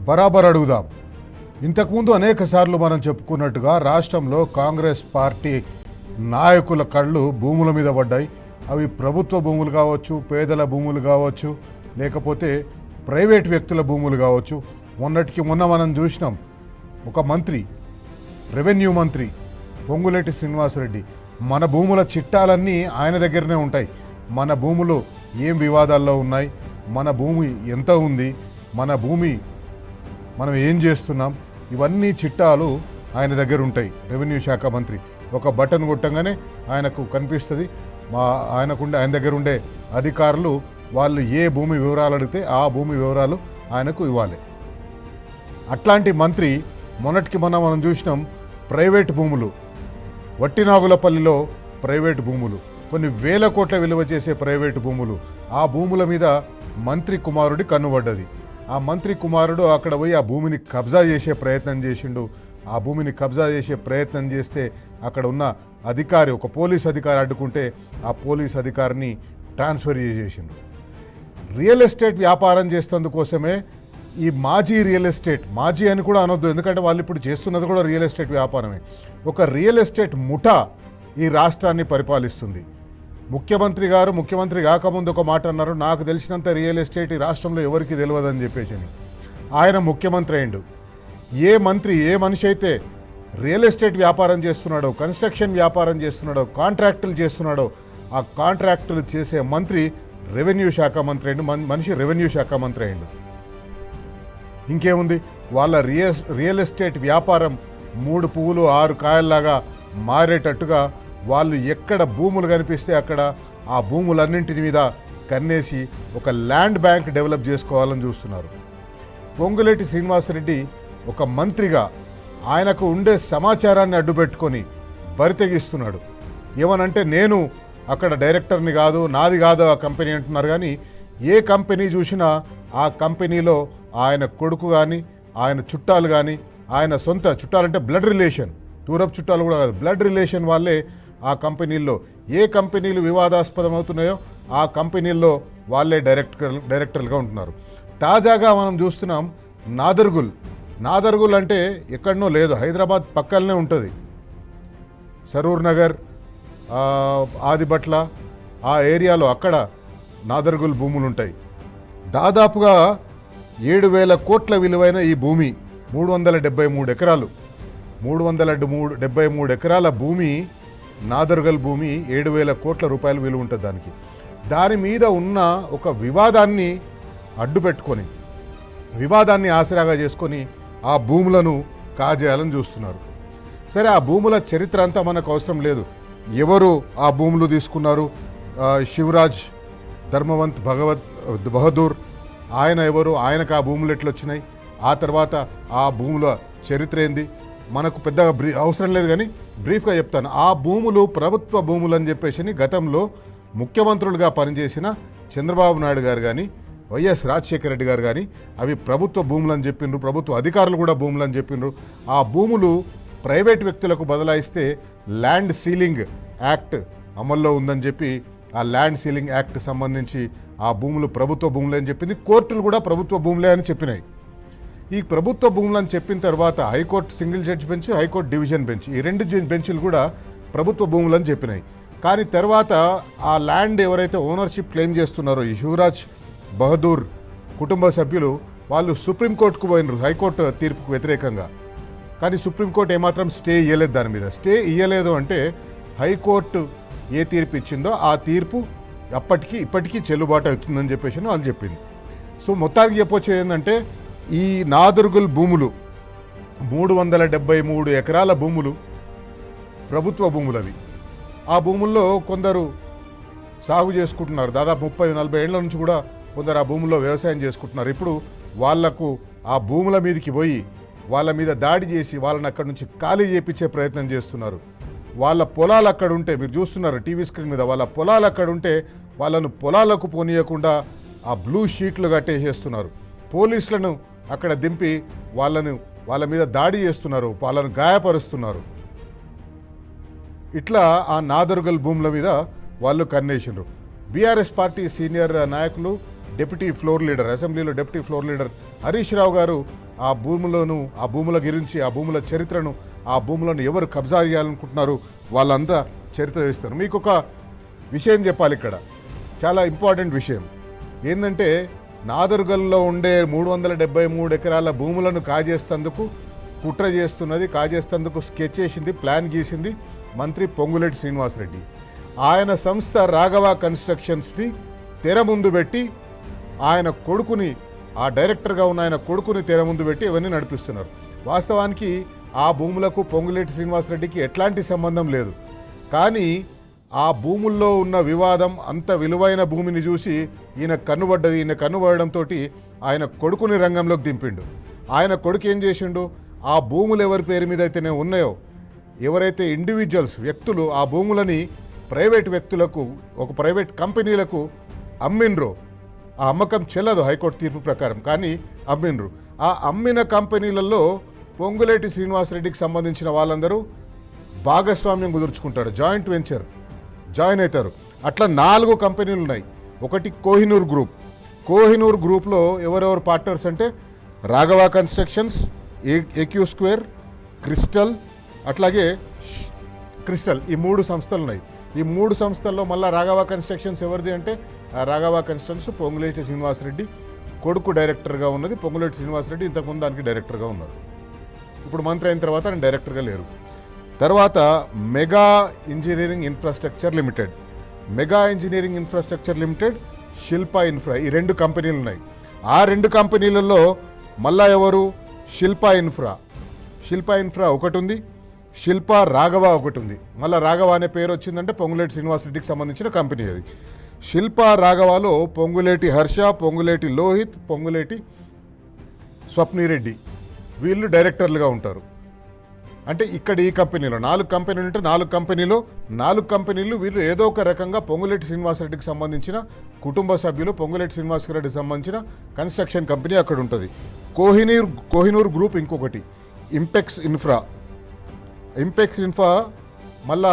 బరాబర్ అడుగుదాం. ఇంతకుముందు అనేక సార్లు మనం చెప్పుకున్నట్టుగా రాష్ట్రంలో కాంగ్రెస్ పార్టీ నాయకుల కళ్ళు భూముల మీద పడ్డాయి. అవి ప్రభుత్వ భూములు కావచ్చు, పేదల భూములు కావచ్చు, లేకపోతే ప్రైవేట్ వ్యక్తుల భూములు కావచ్చు. మొన్నటికి మొన్న మనం చూసినాం, ఒక మంత్రి, రెవెన్యూ మంత్రి పొంగులేటి శ్రీనివాసరెడ్డి, మన భూముల చిట్టాలన్నీ ఆయన దగ్గరనే ఉంటాయి. మన భూములు ఏం వివాదాల్లో ఉన్నాయి, మన భూమి ఎంత ఉంది, మన భూమి మనం ఏం చేస్తున్నాం, ఇవన్నీ చిట్టాలు ఆయన దగ్గర ఉంటాయి. రెవెన్యూ శాఖ మంత్రి ఒక బటన్ కొట్టంగానే ఆయనకు కనిపిస్తుంది. ఆయన దగ్గర ఉండే అధికారులు వాళ్ళు ఏ భూమి వివరాలు అడిగితే ఆ భూమి వివరాలు ఆయనకు ఇవ్వాలి. అట్లాంటి మంత్రి మొన్నటికి మనం చూసినాం, ప్రైవేట్ భూములు, వట్టినాగులపల్లిలో ప్రైవేట్ భూములు, కొన్ని వేల కోట్ల విలువ చేసే ప్రైవేటు భూములు, ఆ భూముల మీద మంత్రి కుమారుడి కన్నుబడ్డది. ఆ మంత్రి కుమారుడు అక్కడ పోయి ఆ భూమిని కబ్జా చేసే ప్రయత్నం చేసిండు. ఆ భూమిని కబ్జా చేసే ప్రయత్నం చేస్తే అక్కడ ఉన్న అధికారి, ఒక పోలీస్ అధికారి అడ్డుకుంటే ఆ పోలీస్ అధికారిని ట్రాన్స్ఫర్ చేసేసిండు. రియల్ ఎస్టేట్ వ్యాపారం చేసేందుకోసమే ఈ మాజీ రియల్ ఎస్టేట్, మాజీ అని కూడా అనొద్దు, ఎందుకంటే వాళ్ళు ఇప్పుడు చేస్తున్నది కూడా రియల్ ఎస్టేట్ వ్యాపారమే. ఒక రియల్ ఎస్టేట్ ముఠా ఈ రాష్ట్రాన్ని పరిపాలిస్తుంది. ముఖ్యమంత్రి కాకముందు ఒక మాట అన్నారు, నాకు తెలిసినంత రియల్ ఎస్టేట్ ఈ రాష్ట్రంలో ఎవరికి తెలియదని చెప్పేసి. ఆయన ముఖ్యమంత్రి అయిండు. ఏ మంత్రి, ఏ మనిషి అయితే రియల్ ఎస్టేట్ వ్యాపారం చేస్తున్నాడో, కన్స్ట్రక్షన్ వ్యాపారం చేస్తున్నాడో, కాంట్రాక్టులు చేస్తున్నాడో, ఆ కాంట్రాక్టులు చేసే మంత్రి రెవెన్యూ శాఖ మంత్రి అయిండు. మనిషి రెవెన్యూ శాఖ మంత్రి అయిండు. ఇంకేముంది, వాళ్ళ రియల్ ఎస్టేట్ వ్యాపారం 3 పువ్వులు 6 కాయల్లాగా మారేటట్టుగా వాళ్ళు ఎక్కడ భూములు కనిపిస్తే అక్కడ ఆ భూములన్నింటి మీద కన్నేసి ఒక ల్యాండ్ బ్యాంక్ డెవలప్ చేసుకోవాలని చూస్తున్నారు. పొంగులేటి శ్రీనివాసరెడ్డి ఒక మంత్రిగా ఆయనకు ఉండే సమాచారాన్ని అడ్డుపెట్టుకొని బరితెగిస్తున్నాడు. ఏమనంటే, నేను అక్కడ డైరెక్టర్ని కాదు, నాది కాదు ఆ కంపెనీ అంటున్నారు. కానీ ఏ కంపెనీ చూసినా ఆ కంపెనీలో ఆయన కొడుకు కానీ, ఆయన చుట్టాలు కానీ, ఆయన సొంత చుట్టాలంటే బ్లడ్ రిలేషన్, దూరపు చుట్టాలు కూడా కాదు, బ్లడ్ రిలేషన్ వాళ్ళే ఆ కంపెనీల్లో, ఏ కంపెనీలు వివాదాస్పదం అవుతున్నాయో ఆ కంపెనీల్లో వాళ్ళే డైరెక్టర్లుగా ఉంటున్నారు. తాజాగా మనం చూస్తున్నాం, నాదర్గుల్ అంటే ఎక్కడనో లేదు, హైదరాబాద్ పక్కనే ఉంటుంది. సరూర్ నగర్, ఆదిబట్ల ఆ ఏరియాలో అక్కడ నాదర్గుల్ భూములు ఉంటాయి. దాదాపుగా 7,000 కోట్ల విలువైన ఈ భూమి, 373 ఎకరాలు, 373 ఎకరాల భూమి, నాదర్గల్ భూమి 7,000 కోట్ల రూపాయల విలువ ఉంటుంది. దాని మీద ఉన్న ఒక వివాదాన్ని అడ్డుపెట్టుకొని, వివాదాన్ని ఆసరాగా చేసుకొని ఆ భూములను కాజేయాలని చూస్తున్నారు. సరే, ఆ భూముల చరిత్ర అంతా మనకు అవసరం లేదు. ఎవరు ఆ భూములు తీసుకున్నారు, శివరాజ్ ధర్మవంత్ బహదూర్ ఆయన ఎవరు, ఆయనకు ఆ భూములు ఎట్లొచ్చినాయి, ఆ తర్వాత ఆ భూముల చరిత్ర ఏంది, మనకు పెద్దగా అవసరం లేదు. కానీ బ్రీఫ్గా చెప్తాను. ఆ భూములు ప్రభుత్వ భూములు అని చెప్పేసి గతంలో ముఖ్యమంత్రులుగా పనిచేసిన చంద్రబాబు నాయుడు గారు కానీ, వైఎస్ రాజశేఖర రెడ్డి గారు కానీ అవి ప్రభుత్వ భూములు అని చెప్పిండ్రు. ప్రభుత్వ అధికారులు కూడా భూములు అని చెప్పిండ్రు. ఆ భూములు ప్రైవేట్ వ్యక్తులకు బదలాయిస్తే ల్యాండ్ సీలింగ్ యాక్ట్ అమల్లో ఉందని చెప్పి ఆ ల్యాండ్ సీలింగ్ యాక్ట్ సంబంధించి ఆ భూములు ప్రభుత్వ భూములే అని చెప్పింది. కోర్టులు కూడా ప్రభుత్వ భూములే అని చెప్పినాయి. ఈ ప్రభుత్వ భూములు అని చెప్పిన తర్వాత high court single judge bench, high court division bench, ఈ 2 బెంచ్లు కూడా ప్రభుత్వ భూములు అని చెప్పినాయి. కానీ తర్వాత ఆ ల్యాండ్ ఎవరైతే ఓనర్షిప్ క్లెయిమ్ చేస్తున్నారో ఈ శివరాజ్ బహదూర్ కుటుంబ సభ్యులు, వాళ్ళు సుప్రీంకోర్టుకు పోయినారు హైకోర్టు తీర్పుకు వ్యతిరేకంగా. కానీ సుప్రీంకోర్టు ఏమాత్రం స్టే ఇవ్వలేదు. దాని మీద స్టే ఇవ్వలేదు అంటే హైకోర్టు ఏ తీర్పు ఇచ్చిందో ఆ తీర్పు ఇప్పటికీ చెల్లుబాటు అవుతుందని చెప్పేసి వాళ్ళు చెప్పింది. సో మొత్తానికి చెప్పొచ్చేది ఏంటంటే, ఈ నాదర్గుల్ భూములు 373 ఎకరాల భూములు ప్రభుత్వ భూములు. అవి ఆ భూముల్లో కొందరు సాగు చేసుకుంటున్నారు. దాదాపు 30-40 ఏళ్ల నుంచి కూడా కొందరు ఆ భూముల్లో వ్యవసాయం చేసుకుంటున్నారు. ఇప్పుడు వాళ్లకు ఆ భూముల మీదకి పోయి వాళ్ళ మీద దాడి చేసి వాళ్ళని అక్కడి నుంచి ఖాళీ చేయించే ప్రయత్నం చేస్తున్నారు. వాళ్ళ పొలాలు అక్కడ ఉంటే, మీరు చూస్తున్నారు టీవీ స్క్రీన్ మీద, వాళ్ళ పొలాలు అక్కడ ఉంటే వాళ్ళను పొలాలకు పోనీయకుండా ఆ బ్లూ షీట్లు కట్టేసేస్తున్నారు. పోలీసులను అక్కడ దింపి వాళ్ళ మీద దాడి చేస్తున్నారు, వాళ్ళను గాయపరుస్తున్నారు. ఇట్లా ఆ నాదర్గల్ భూముల మీద వాళ్ళు కన్నేసిండ్రు. బీఆర్ఎస్ పార్టీ సీనియర్ నాయకులు, డిప్యూటీ ఫ్లోర్ లీడర్, అసెంబ్లీలో deputy floor leader Harish Rao గారు ఆ భూములను, ఆ భూముల గురించి, ఆ భూముల చరిత్రను, ఆ భూములను ఎవరు కబ్జా చేయాలనుకుంటున్నారు వాళ్ళంతా చరిత్ర వేస్తారు. మీకు ఒక విషయం చెప్పాలి ఇక్కడ, చాలా ఇంపార్టెంట్ విషయం ఏంటంటే నాదర్గల్లో ఉండే 373 ఎకరాల భూములను కాజేస్తందుకు కుట్ర చేస్తున్నది, కాజేస్తందుకు స్కెచ్ చేసింది, ప్లాన్ గీసింది మంత్రి పొంగులేటి శ్రీనివాసరెడ్డి. ఆయన సంస్థ రాఘవ కన్స్ట్రక్షన్స్ని తెర ముందు పెట్టి ఆయన కొడుకుని, ఆ డైరెక్టర్గా ఉన్న ఆయన కొడుకుని తెర ముందు పెట్టి ఇవన్నీ నడిపిస్తున్నారు. వాస్తవానికి ఆ భూములకు పొంగులేటి శ్రీనివాసరెడ్డికి ఎట్లాంటి సంబంధం లేదు. కానీ ఆ భూముల్లో ఉన్న వివాదం, అంత విలువైన భూమిని చూసి ఈయన కన్నుబడ్డది. ఈయన కన్నుబడడంతో ఆయన కొడుకుని రంగంలోకి దింపిండు. ఆయన కొడుకు ఏం చేసిండు, ఆ భూములు ఎవరి పేరు మీద అయితేనే ఉన్నాయో, ఎవరైతే ఇండివిజువల్స్ వ్యక్తులు ఆ భూములని ప్రైవేట్ వ్యక్తులకు, ఒక ప్రైవేట్ కంపెనీలకు అమ్మిండ్రో, ఆ అమ్మకం చెల్లదు హైకోర్టు తీర్పు ప్రకారం, కానీ అమ్మిండ్రు. ఆ అమ్మిన కంపెనీలలో పొంగులేటి శ్రీనివాసరెడ్డికి సంబంధించిన వాళ్ళందరూ భాగస్వామ్యం కుదుర్చుకుంటాడు, జాయింట్ వెంచర్ జాయిన్ అవుతారు. అట్లా 4 కంపెనీలు ఉన్నాయి. ఒకటి కోహినూర్ గ్రూప్. కోహినూర్ గ్రూప్లో ఎవరెవరు పార్ట్నర్స్ అంటే Raghava constructions, AQ square, crystal, అట్లాగే క్రిస్టల్, ఈ 3 సంస్థలు ఉన్నాయి. ఈ 3 సంస్థల్లో మళ్ళీ రాఘవ కన్స్ట్రక్షన్స్ ఎవరిది అంటే ఆ రాఘవ కన్స్ట్రక్షన్స్ పొంగులేటి శ్రీనివాసరెడ్డి కొడుకు డైరెక్టర్గా ఉన్నది. పొంగులేటి శ్రీనివాసరెడ్డి ఇంతకుముందు దానికి డైరెక్టర్గా ఉన్నారు. ఇప్పుడు మంత్రి అయిన తర్వాత ఆయన డైరెక్టర్గా లేరు. తర్వాత mega engineering infrastructure limited, mega engineering infrastructure limited, Shilpa infra, ఈ 2 కంపెనీలు ఉన్నాయి. ఆ 2 కంపెనీలలో మళ్ళా ఎవరు, శిల్పా ఇన్ఫ్రా ఒకటి ఉంది, శిల్పా రాఘవ ఒకటి ఉంది. మళ్ళీ రాఘవ అనే పేరు వచ్చిందంటే పొంగులేటి శ్రీనివాసరెడ్డికి సంబంధించిన కంపెనీ అది. శిల్పా రాఘవలో పొంగులేటి హర్ష, పొంగులేటి లోహిత్, పొంగులేటి స్వప్నిరెడ్డి వీళ్ళు డైరెక్టర్లుగా ఉంటారు. అంటే ఇక్కడ ఈ కంపెనీలో 4 కంపెనీలు ఉంటే 4 కంపెనీలు వీళ్ళు ఏదో ఒక రకంగా పొంగులేటి శ్రీనివాసరెడ్డికి సంబంధించిన కుటుంబ సభ్యులు, పొంగులేటి శ్రీనివాసరెడ్డికి సంబంధించిన కన్స్ట్రక్షన్ కంపెనీ అక్కడ ఉంటుంది. కోహినూర్ గ్రూప్ ఇంకొకటి, ఇంపెక్స్ ఇన్ఫ్రా మళ్ళా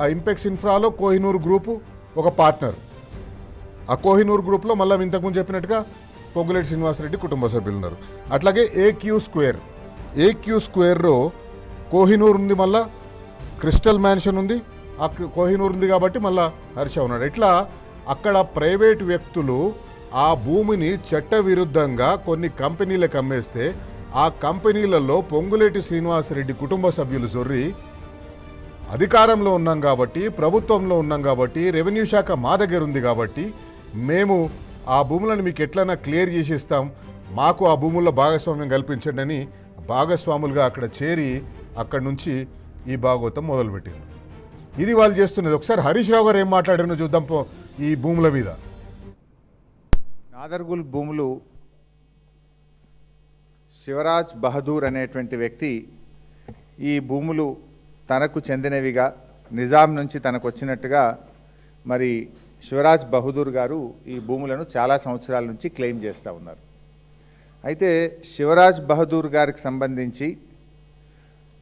ఆ ఇంపెక్స్ ఇన్ఫ్రాలో కోహినూర్ గ్రూపు ఒక పార్ట్నర్. ఆ కోహినూర్ గ్రూప్లో మళ్ళీ ఇంతకుముందు చెప్పినట్టుగా పొంగులేటి శ్రీనివాసరెడ్డి కుటుంబ సభ్యులు ఉన్నారు. అట్లాగే ఏక్యూ స్క్వేర్లో కోహినూర్ ఉంది, మళ్ళా క్రిస్టల్ మ్యాన్షన్ ఉంది. ఆ కోహినూర్ ఉంది కాబట్టి మళ్ళా హర్ష ఉన్నాడు. ఇట్లా అక్కడ ప్రైవేట్ వ్యక్తులు ఆ భూమిని చట్టవిరుద్ధంగా కొన్ని కంపెనీలకు అమ్మేస్తే ఆ కంపెనీలలో పొంగులేటి శ్రీనివాసరెడ్డి కుటుంబ సభ్యులు జొర్రి అధికారంలో ఉన్నాం కాబట్టి, ప్రభుత్వంలో ఉన్నాం కాబట్టి, రెవెన్యూ శాఖ మా దగ్గర ఉంది కాబట్టి మేము ఆ భూములను మీకు ఎట్లైనా క్లియర్ చేసి ఇస్తాం, మాకు ఆ భూముల్లో భాగస్వామ్యం కల్పించండి అని భాగస్వాములుగా అక్కడ చేరి అక్కడి నుంచి ఈ భాగవతం మొదలుపెట్టింది. ఇది వాళ్ళు చేస్తున్నది. ఒకసారి హరీష్ రావు గారు ఏం మాట్లాడారో చూద్దాం ఈ భూముల మీద. నాదర్గుల్ భూములు శివరాజ్ బహదూర్ అనేటువంటి వ్యక్తి ఈ భూములు తనకు చెందినవిగా, నిజాం నుంచి తనకు వచ్చినట్టుగా మరి శివరాజ్ బహదూర్ గారు ఈ భూములను చాలా సంవత్సరాల నుంచి క్లెయిమ్ చేస్తూ ఉన్నారు. అయితే శివరాజ్ బహదూర్ గారికి సంబంధించి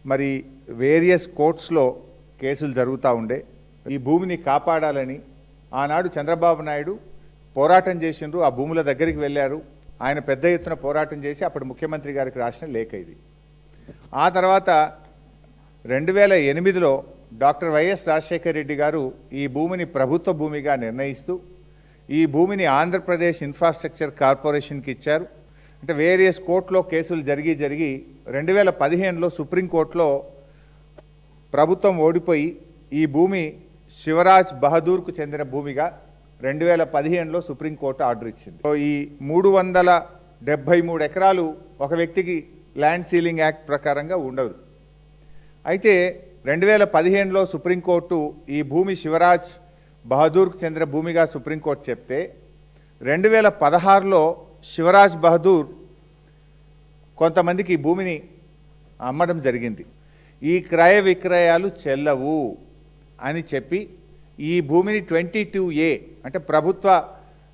మరి వేరియస్ కోర్ట్స్లో కేసులు జరుగుతూ ఉండే. ఈ భూమిని కాపాడాలని ఆనాడు చంద్రబాబు నాయుడు పోరాటం చేసిండ్రు, ఆ భూముల దగ్గరికి వెళ్ళారు. ఆయన పెద్ద ఎత్తున పోరాటం చేసి అప్పుడు ముఖ్యమంత్రి గారికి రాసిన లేఖ ఇది. ఆ తర్వాత 2008లో డాక్టర్ వైఎస్ రాజశేఖర రెడ్డి గారు ఈ భూమిని ప్రభుత్వ భూమిగా నిర్ణయిస్తూ ఈ భూమిని ఆంధ్రప్రదేశ్ ఇన్ఫ్రాస్ట్రక్చర్ కార్పొరేషన్కి ఇచ్చారు. అంటే వేరియస్ కోర్టులో కేసులు జరిగి 2015లో సుప్రీంకోర్టులో ప్రభుత్వం ఓడిపోయి ఈ భూమి శివరాజ్ బహదూర్కు చెందిన భూమిగా 2015లో సుప్రీంకోర్టు ఆర్డర్ ఇచ్చింది. ఈ 373 ఎకరాలు ఒక వ్యక్తికి ల్యాండ్ సీలింగ్ యాక్ట్ ప్రకారంగా ఉండదు. అయితే 2015లో సుప్రీంకోర్టు ఈ భూమి శివరాజ్ బహదూర్కు చెందిన భూమిగా సుప్రీంకోర్టు చెప్తే 2016లో శివరాజ్ బహదూర్ కొంతమందికి ఈ భూమిని అమ్మడం జరిగింది. ఈ క్రయ విక్రయాలు చెల్లవు అని చెప్పి ఈ భూమిని 22A అంటే ప్రభుత్వ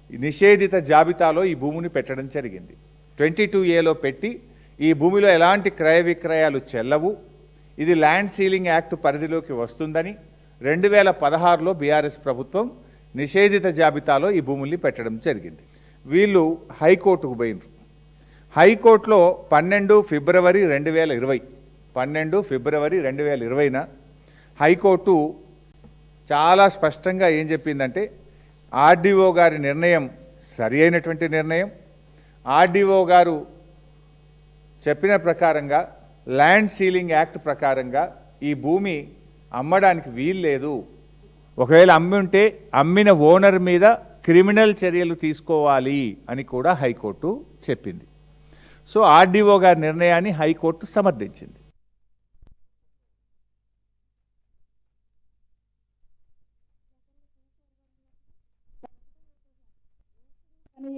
నిషేధిత జాబితాలో ఈ భూమిని పెట్టడం జరిగింది. 22Aలో పెట్టి ఈ భూమిలో ఎలాంటి క్రయ విక్రయాలు చెల్లవు, ఇది ల్యాండ్ సీలింగ్ యాక్ట్ పరిధిలోకి వస్తుందని 2016లో బీఆర్ఎస్ ప్రభుత్వం నిషేధిత జాబితాలో ఈ భూముల్ని పెట్టడం జరిగింది. వీళ్ళు హైకోర్టుకు పోయినరు. హైకోర్టులో 12 ఫిబ్రవరి 2020 హైకోర్టు చాలా స్పష్టంగా ఏం చెప్పిందంటే ఆర్డీఓ గారి నిర్ణయం సరి అయినటువంటి నిర్ణయం. ఆర్డీఓ గారు చెప్పిన ప్రకారంగా ల్యాండ్ సీలింగ్ యాక్ట్ ప్రకారంగా ఈ భూమి అమ్మడానికి వీల్లేదు. ఒకవేళ అమ్మి ఉంటే అమ్మిన ఓనర్ మీద క్రిమినల్ చర్యలు తీసుకోవాలి అని కూడా హైకోర్టు చెప్పింది. సో ఆర్డీఓ గారి నిర్ణయాన్ని హైకోర్టు సమర్థించింది.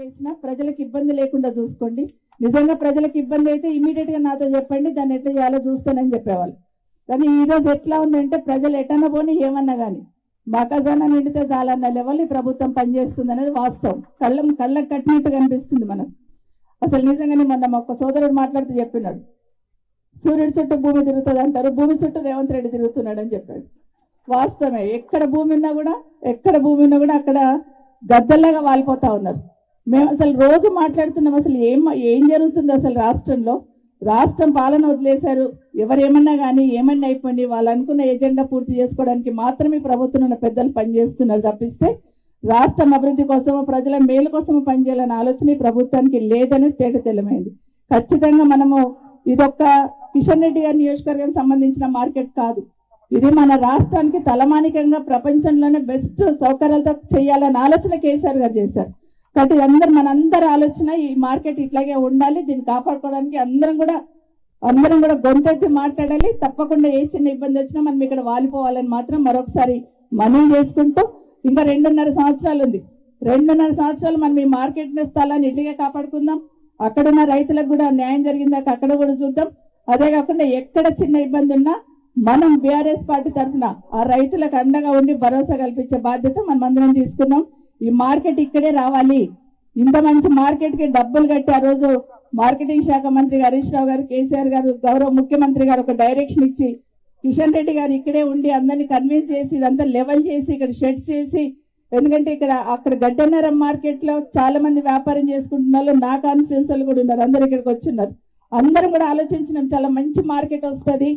చేసినా ప్రజలకు ఇబ్బంది లేకుండా చూసుకోండి. నిజంగా ప్రజలకు ఇబ్బంది అయితే ఇమీడియట్ గా నాతో చెప్పండి, దాన్ని ఎట్లా చేయాలో చూస్తానని చెప్పేవాళ్ళు. కానీ ఈ రోజు ఎట్లా ఉందంటే ప్రజలు ఎటన్నా పోనీ ఏమన్నా కానీ మా ఖజానా నిండితే చాలన్న లెవెల్ ఈ ప్రభుత్వం పనిచేస్తుంది అనేది వాస్తవం. కళ్ళకు కట్టినట్టు కనిపిస్తుంది మనకు. అసలు నిజంగానే మొన్న ఒక సోదరుడు మాట్లాడుతూ చెప్పినాడు, సూర్యుడి చుట్టూ భూమి తిరుగుతుంది అంటారు, భూమి చుట్టూ రేవంత్ రెడ్డి తిరుగుతున్నాడు అని చెప్పాడు. వాస్తవమే. ఎక్కడ భూమి ఉన్నా కూడా అక్కడ గద్దల్లాగా వాలిపోతా ఉన్నారు. మేము అసలు రోజు మాట్లాడుతున్నాం, అసలు ఏం జరుగుతుంది అసలు రాష్ట్రంలో. రాష్ట్రం పాలన వదిలేశారు. ఎవరేమన్నా కానీ ఏమన్నా అయిపోయింది, వాళ్ళు అనుకున్న ఎజెండా పూర్తి చేసుకోవడానికి మాత్రమే ప్రభుత్వం ఉన్న పెద్దలు పనిచేస్తున్నారు తప్పిస్తే రాష్ట్రం అభివృద్ధి కోసమో ప్రజల మేలు కోసమో పనిచేయాలనే ఆలోచన ఈ ప్రభుత్వానికి లేదని తేటతెల్లమైంది. ఖచ్చితంగా మనము ఇదొక్క కిషన్ రెడ్డి గారి నియోజకవర్గానికి సంబంధించిన మార్కెట్ కాదు, ఇది మన రాష్ట్రానికి తలమానికంగా ప్రపంచంలోనే బెస్ట్ సౌకర్యాలతో చేయాలనే ఆలోచన కేసీఆర్ గారు చేశారు. కాబట్టి మనందరి ఆలోచన ఈ మార్కెట్ ఇట్లాగే ఉండాలి. దీన్ని కాపాడుకోవడానికి అందరం కూడా గొంతెత్తి మాట్లాడాలి. తప్పకుండా ఏ చిన్న ఇబ్బంది వచ్చినా మనం ఇక్కడ వాలిపోవాలని మాత్రం మరొకసారి మనవి చేసుకుంటూ, ఇంకా 2.5 సంవత్సరాలు ఉంది. 2.5 సంవత్సరాలు మనం ఈ మార్కెట్ స్థలాన్ని ఇట్లాగే కాపాడుకుందాం. అక్కడున్న రైతులకు కూడా న్యాయం జరిగిందాక అక్కడ కూడా చూద్దాం. అదే కాకుండా ఎక్కడ చిన్న ఇబ్బంది ఉన్నా మనం బీఆర్ఎస్ పార్టీ తరఫున ఆ రైతులకు అండగా ఉండి భరోసా కల్పించే బాధ్యత మనం అందరం తీసుకుందాం. ఈ మార్కెట్ ఇక్కడే రావాలి. ఇంత మంచి మార్కెట్ కి డబ్బులు కట్టి ఆ రోజు మార్కెటింగ్ శాఖ మంత్రి హరీష్ రావు గారు, కేసీఆర్ గారు, గౌరవ ముఖ్యమంత్రి గారు ఒక డైరెక్షన్ ఇచ్చి కిషన్ రెడ్డి గారు ఇక్కడే ఉండి అందరినీ కన్విన్స్ చేసి ఇదంతా లెవెల్ చేసి ఇక్కడ షెడ్స్ చేసి, ఎందుకంటే అక్కడ గడ్డన్నరం మార్కెట్ లో చాలా మంది వ్యాపారం చేసుకుంటున్న వాళ్ళు నా కాన్స్టిట్యూన్సీలు కూడా ఉన్నారు, అందరు ఇక్కడికి వచ్చిన్నారు. అందరం కూడా ఆలోచించినాం, చాలా మంచి మార్కెట్ వస్తుంది,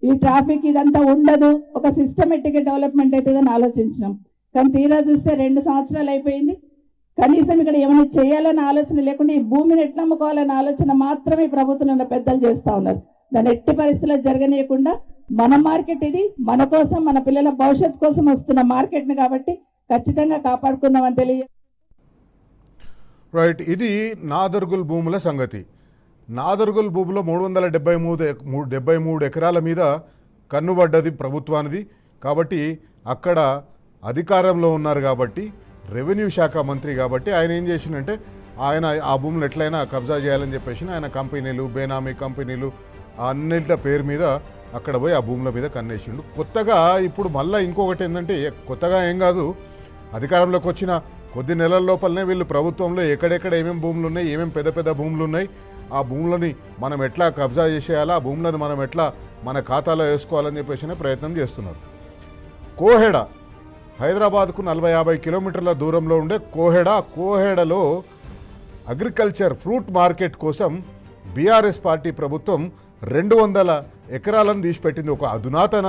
ఈ ట్రాఫిక్ ఇదంతా ఉండదు, ఒక సిస్టమేటిక్ డెవలప్మెంట్ అవుతుందని ఆలోచించినాం. కానీ తీరా చూస్తే 2 సంవత్సరాలు అయిపోయింది. కనీసం ఇక్కడ ఏమైనా చేయాలన్న ఆలోచన లేకుండా ఈ భూమిని ఎట్లా అమ్ముకోవాలన్న ఆలోచన మాత్రమే ప్రభుత్వంలో ఉన్న పెద్దలు చేస్తా ఉన్నారు. దాన్ని ఎట్టి పరిస్థితుల్లో జరగనీయకుండా మన మార్కెట్ ఇది, మన కోసం మన పిల్లల భవిష్యత్ కోసం వస్తున్న మార్కెట్ని కాబట్టి ఖచ్చితంగా కాపాడుకుందామని తెలియ. రైట్, ఇది నాదర్గుల్ భూముల సంగతి. నాదర్గుల్ భూములో 373 ఎకరాల మీద కన్నుబడ్డది ప్రభుత్వానిది. కాబట్టి అక్కడ అధికారంలో ఉన్నారు కాబట్టి, రెవెన్యూ శాఖ మంత్రి కాబట్టి ఆయన ఏం చేసిందంటే ఆయన ఆ భూములు ఎట్లయినా కబ్జా చేయాలని చెప్పేసి ఆయన కంపెనీలు, బేనామీ కంపెనీలు అన్నింటి పేరు మీద అక్కడ పోయి ఆ భూముల మీద కన్నేసిండు. కొత్తగా ఇప్పుడు మళ్ళీ ఇంకొకటి ఏంటంటే, కొత్తగా ఏం కాదు, అధికారంలోకి వచ్చిన కొద్ది నెలల లోపలనే వీళ్ళు ప్రభుత్వంలో ఎక్కడెక్కడ ఏమేమి భూములు ఉన్నాయి, ఏమేమి పెద్ద పెద్ద భూములు ఉన్నాయి, ఆ భూములని మనం ఎట్లా కబ్జా చేసేయాలా, ఆ భూములను మనం ఎట్లా మన ఖాతాలో వేసుకోవాలని చెప్పేసి ప్రయత్నం చేస్తున్నారు. కోహెడ, హైదరాబాద్కు 40-50 కిలోమీటర్ల దూరంలో ఉండే కోహెడలో అగ్రికల్చర్ ఫ్రూట్ మార్కెట్ కోసం బీఆర్ఎస్ పార్టీ ప్రభుత్వం 200 ఎకరాలను తీసిపెట్టింది. ఒక అధునాతన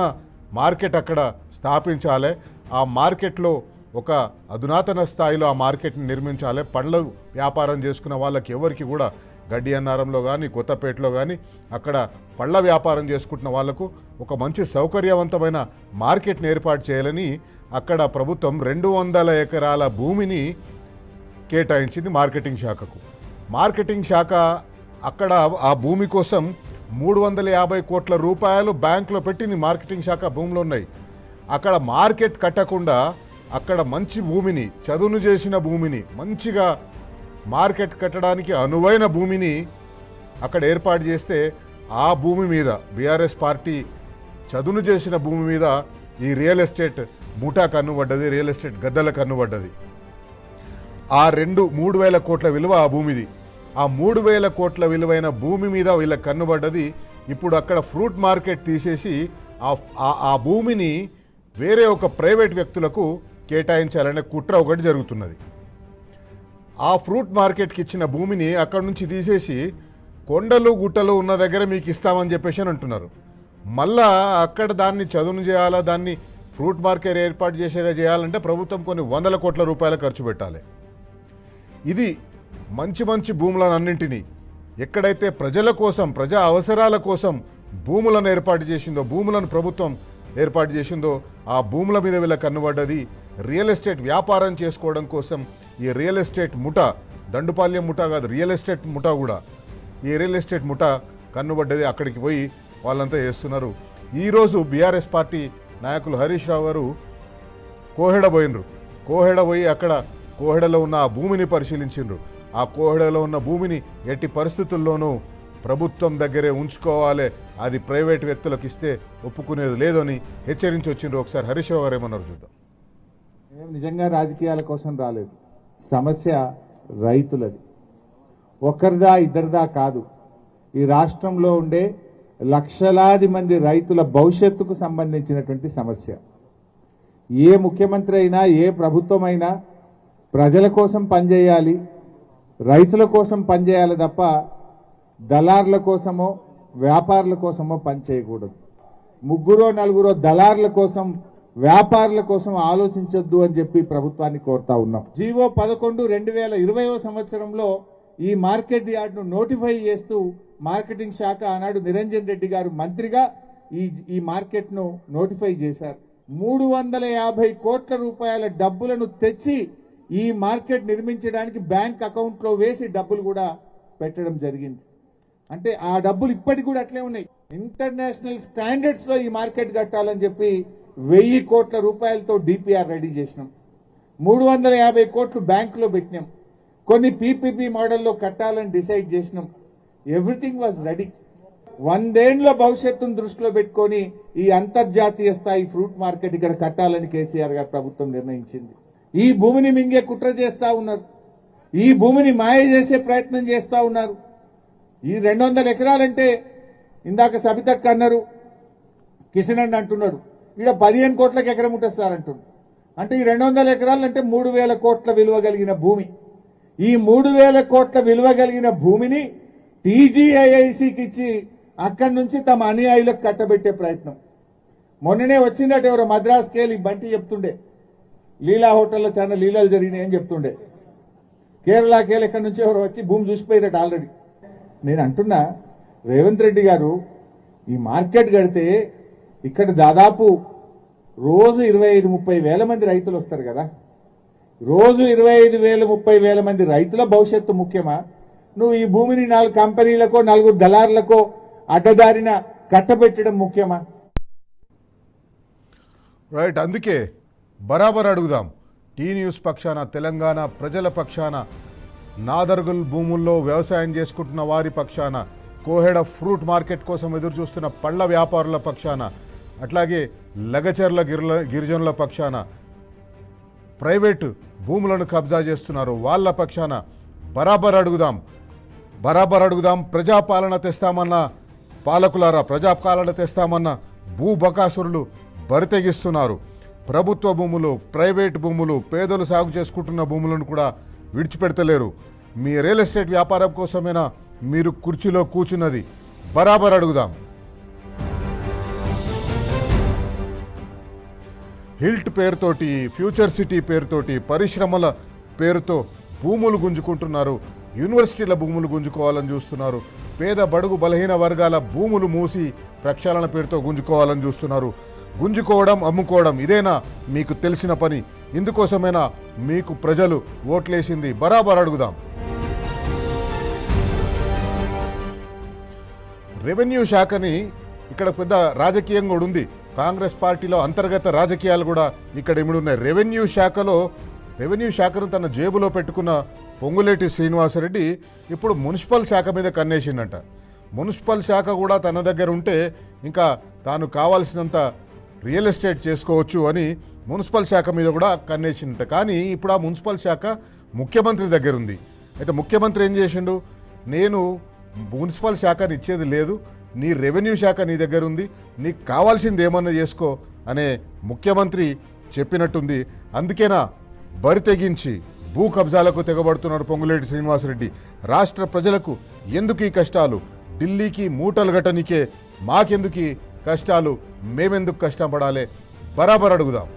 మార్కెట్ అక్కడ స్థాపించాలి, ఆ మార్కెట్లో ఒక అధునాతన స్థాయిలో ఆ మార్కెట్ని నిర్మించాలి. పండ్ల వ్యాపారం చేసుకున్న వాళ్ళకి ఎవరికి కూడా గడ్డి అన్నారంలో కానీ కొత్తపేటలో కానీ అక్కడ పళ్ళ వ్యాపారం చేసుకుంటున్న వాళ్లకు ఒక మంచి సౌకర్యవంతమైన మార్కెట్ని ఏర్పాటు చేయాలని అక్కడ ప్రభుత్వం 200 ఎకరాల భూమిని కేటాయించింది మార్కెటింగ్ శాఖకు. మార్కెటింగ్ శాఖ అక్కడ ఆ భూమి కోసం 350 కోట్ల రూపాయలు బ్యాంకులో పెట్టింది. మార్కెటింగ్ శాఖ భూములు ఉన్నాయి. అక్కడ మార్కెట్ కట్టకుండా అక్కడ మంచి భూమిని, చదును చేసిన భూమిని, మంచిగా మార్కెట్ కట్టడానికి అనువైన భూమిని అక్కడ ఏర్పాటు చేస్తే ఆ భూమి మీద బీఆర్ఎస్ పార్టీ చదును చేసిన భూమి మీద ఈ రియల్ ఎస్టేట్ ముఠా కన్నుబడ్డది, రియల్ ఎస్టేట్ గద్దల కన్నుబడ్డది. ఆ 3,000 కోట్ల విలువ ఆ భూమిది. ఆ 3,000 కోట్ల విలువైన భూమి మీద వీళ్ళకి కన్నుబడ్డది. ఇప్పుడు అక్కడ ఫ్రూట్ మార్కెట్ తీసేసి ఆ భూమిని వేరే ఒక ప్రైవేట్ వ్యక్తులకు కేటాయించాలనే కుట్ర ఒకటి జరుగుతున్నది. ఆ ఫ్రూట్ మార్కెట్కి ఇచ్చిన భూమిని అక్కడ నుంచి తీసేసి కొండలు గుట్టలు ఉన్న దగ్గర మీకు ఇస్తామని చెప్పేసి అని అంటున్నారు. మళ్ళా అక్కడ దాన్ని చదును చేయాలా, దాన్ని ఫ్రూట్ మార్కెట్ ఏర్పాటు చేసేగా చేయాలంటే ప్రభుత్వం కొన్ని 100 కోట్ల రూపాయలు ఖర్చు పెట్టాలి. ఇది మంచి మంచి భూములన్నింటినీ ఎక్కడైతే ప్రజల కోసం, ప్రజా అవసరాల కోసం భూములను ఏర్పాటు చేసిందో, భూములను ప్రభుత్వం ఏర్పాటు చేసిందో ఆ భూముల మీద వీళ్ళ కన్నుబడ్డది. రియల్ ఎస్టేట్ వ్యాపారం చేసుకోవడం కోసం ఈ రియల్ ఎస్టేట్ ముఠా, దండుపాల్యం ముఠా కాదు, రియల్ ఎస్టేట్ ముఠా కూడా, ఈ రియల్ ఎస్టేట్ ముఠా కన్నుబడ్డది. అక్కడికి పోయి వాళ్ళంతా చేస్తున్నారు. ఈరోజు బీఆర్ఎస్ పార్టీ నాయకులు హరీష్ రావు గారు కోహెడ పోయినరు. కోహెడ పోయి అక్కడ కోహెడలో ఉన్న ఆ భూమిని పరిశీలించిండ్రు. ఆ కోహెడలో ఉన్న భూమిని ఎట్టి పరిస్థితుల్లోనూ ప్రభుత్వం దగ్గరే ఉంచుకోవాలి, అది ప్రైవేట్ వ్యక్తులకు ఇస్తే ఒప్పుకునేది లేదని హెచ్చరించి వచ్చిండ్రు. ఒకసారి హరీష్ రావు గారు ఏమన్నారు చూద్దాం. మేము నిజంగా రాజకీయాల కోసం రాలేదు. సమస్య రైతులది, ఒకరిదా ఇద్దరిదా కాదు. ఈ రాష్ట్రంలో ఉండే లక్షలాది మంది రైతుల భవిష్యత్తుకు సంబంధించినటువంటి సమస్య. ఏ ముఖ్యమంత్రి అయినా, ఏ ప్రభుత్వం అయినా ప్రజల కోసం పనిచేయాలి, రైతుల కోసం పనిచేయాలి తప్ప దళార్ల కోసమో వ్యాపారుల కోసమో పనిచేయకూడదు. ముగ్గురో నలుగురో దళార్ల కోసం, వ్యాపారుల కోసం ఆలోచించొద్దు అని చెప్పి ప్రభుత్వాన్ని కోరుతా ఉన్నాం. జీవో 11 2020 సంవత్సరంలో ఈ మార్కెట్ యార్డ్ను నోటిఫై చేస్తూ మార్కెటింగ్ శాఖ ఆనాడు నిరంజన్ రెడ్డి గారు మంత్రిగా ఈ మార్కెట్ను నోటిఫై చేశారు. 350 కోట్ల రూపాయల డబ్బులను తెచ్చి ఈ మార్కెట్ నిర్మించడానికి బ్యాంక్ అకౌంట్లో వేసి డబ్బులు కూడా పెట్టడం జరిగింది. అంటే ఆ డబ్బులు ఇప్పటికి కూడా అట్లే ఉన్నాయి. ఇంటర్నేషనల్ స్టాండర్డ్స్ లో ఈ మార్కెట్ కట్టాలని చెప్పి 1000 కోట్ల రూపాయలతో డిపిఆర్ రెడీ చేసినాం. 350 కోట్లు బ్యాంకులో పెట్టినాం. కొన్ని పీపీపీ మోడల్లో కట్టాలని డిసైడ్ చేసినాం. Everything was ready. 100 ఏళ్ల భవిష్యత్తును దృష్టిలో పెట్టుకొని ఈ అంతర్జాతీయ స్థాయి ఫ్రూట్ మార్కెట్ ఇక్కడ కట్టాలని కేసీఆర్ గారు ప్రభుత్వం నిర్ణయించింది. ఈ భూమిని మింగే కుట్ర చేస్తా ఉన్నారు. ఈ భూమిని మాయ చేసే ప్రయత్నం చేస్తా ఉన్నారు. ఈ 200 ఎకరాలంటే ఇందాక సబితక్క అన్నారు, కిషన్ అన్న అంటున్నాడు ఇక్కడ 15 కోట్లకు ఎకరం ఉంటుంది సార్ అంటున్నారు. అంటే ఈ 200 ఎకరాలు అంటే 3000 కోట్ల విలువ కలిగిన భూమి. ఈ 3000 కోట్ల విలువ కలిగిన భూమిని టీజీఐఐసికి ఇచ్చి అక్కడి నుంచి తమ అనుయాయులకు కట్టబెట్టే ప్రయత్నం. మొన్ననే వచ్చిందట ఎవరో మద్రాసుకి వెళ్ళి బంటి చెప్తుండే, లీలా హోటల్లో చాలా లీలాలు జరిగినాయి అని చెప్తుండే. కేరళకి వెళ్ళి ఎక్కడి నుంచి ఎవరో వచ్చి భూమి చూసిపోయారట ఆల్రెడీ. నేను అంటున్నా, రేవంత్ రెడ్డి గారు ఈ మార్కెట్ కడితే ఇక్కడ దాదాపు రోజు 25-30 వేల మంది రైతులు వస్తారు కదా. రోజు 25,000-30 వేల మంది రైతుల భవిష్యత్తు ముఖ్యమా? నువ్వు ఈ భూమిని 4 కంపెనీలకో 4 దళారులకో అడ్డదారిన కట్టబెట్టడం ముఖ్యమా? రైట్, అందుకే బరాబర్ అడుగుదాం. టీ న్యూస్ పక్షాన, తెలంగాణ ప్రజల పక్షాన, నాదర్గుల్ భూముల్లో వ్యవసాయం చేసుకుంటున్న వారి పక్షాన, కోహెడ ఫ్రూట్ మార్కెట్ కోసం ఎదురు చూస్తున్న పళ్ళ వ్యాపారుల పక్షాన, అట్లాగే లగచర్ల గిరిజనుల పక్షాన, ప్రైవేటు భూములను కబ్జా చేస్తున్నారు వాళ్ళ పక్షాన బరాబర్ అడుగుదాం. బరాబర్ అడుగుదాం. ప్రజాపాలన తెస్తామన్న పాలకులారా, ప్రజాపాలన తెస్తామన్న భూబకాసురులు బరితెగిస్తున్నారు. ప్రభుత్వ భూములు, ప్రైవేట్ భూములు, పేదలు సాగు చేసుకుంటున్న భూములను కూడా విడిచిపెడతలేరు. మీ రియల్ ఎస్టేట్ వ్యాపారం కోసమేనా మీరు కుర్చీలో కూర్చున్నది? బరాబర్ అడుగుదాం. హిల్ట్ పేరుతోటి, ఫ్యూచర్ సిటీ పేరుతోటి, పరిశ్రమల పేరుతో భూములు గుంజుకుంటున్నారు. యూనివర్సిటీల భూములు గుంజుకోవాలని చూస్తున్నారు. పేద బడుగు బలహీన వర్గాల భూములు మూసి ప్రక్షాళన పేరుతో గుంజుకోవాలని చూస్తున్నారు. గుంజుకోవడం, అమ్ముకోవడం ఇదేనా మీకు తెలిసిన పని? ఇందుకోసమేనా మీకు ప్రజలు ఓట్లేసింది? బరాబర్ అడుగుదాం. రెవెన్యూ శాఖని ఇక్కడ పెద్ద రాజకీయం కూడా ఉంది. కాంగ్రెస్ పార్టీలో అంతర్గత రాజకీయాలు కూడా ఇక్కడ ఇమిడున్నాయి. రెవెన్యూ శాఖను తన జేబులో పెట్టుకున్న పొంగులేటి శ్రీనివాసరెడ్డి ఇప్పుడు మున్సిపల్ శాఖ మీద కన్నేసిందంట. మున్సిపల్ శాఖ కూడా తన దగ్గర ఉంటే ఇంకా తాను కావాల్సినంత రియల్ ఎస్టేట్ చేసుకోవచ్చు అని మున్సిపల్ శాఖ మీద కూడా కన్నేసిందంట. కానీ ఇప్పుడు ఆ మున్సిపల్ శాఖ ముఖ్యమంత్రి దగ్గర ఉంది. అయితే ముఖ్యమంత్రి ఏం చేసిండు? నేను మున్సిపల్ శాఖని ఇచ్చేది లేదు, నీ రెవెన్యూ శాఖ నీ దగ్గర ఉంది, నీకు కావాల్సింది ఏమన్నా చేసుకో అనే ముఖ్యమంత్రి చెప్పినట్టుంది. అందుకేనా బరి తెగించి భూ కబ్జాలకు తెగబడుతున్నాడు పొంగులేటి శ్రీనివాసరెడ్డి. రాష్ట్ర ప్రజలకు ఎందుకు ఈ కష్టాలు? ఢిల్లీకి మూటలు గట్టనికే మాకెందుకు ఈ కష్టాలు? మేమెందుకు కష్టం పడాలి? బరాబర్ అడుగుదాం.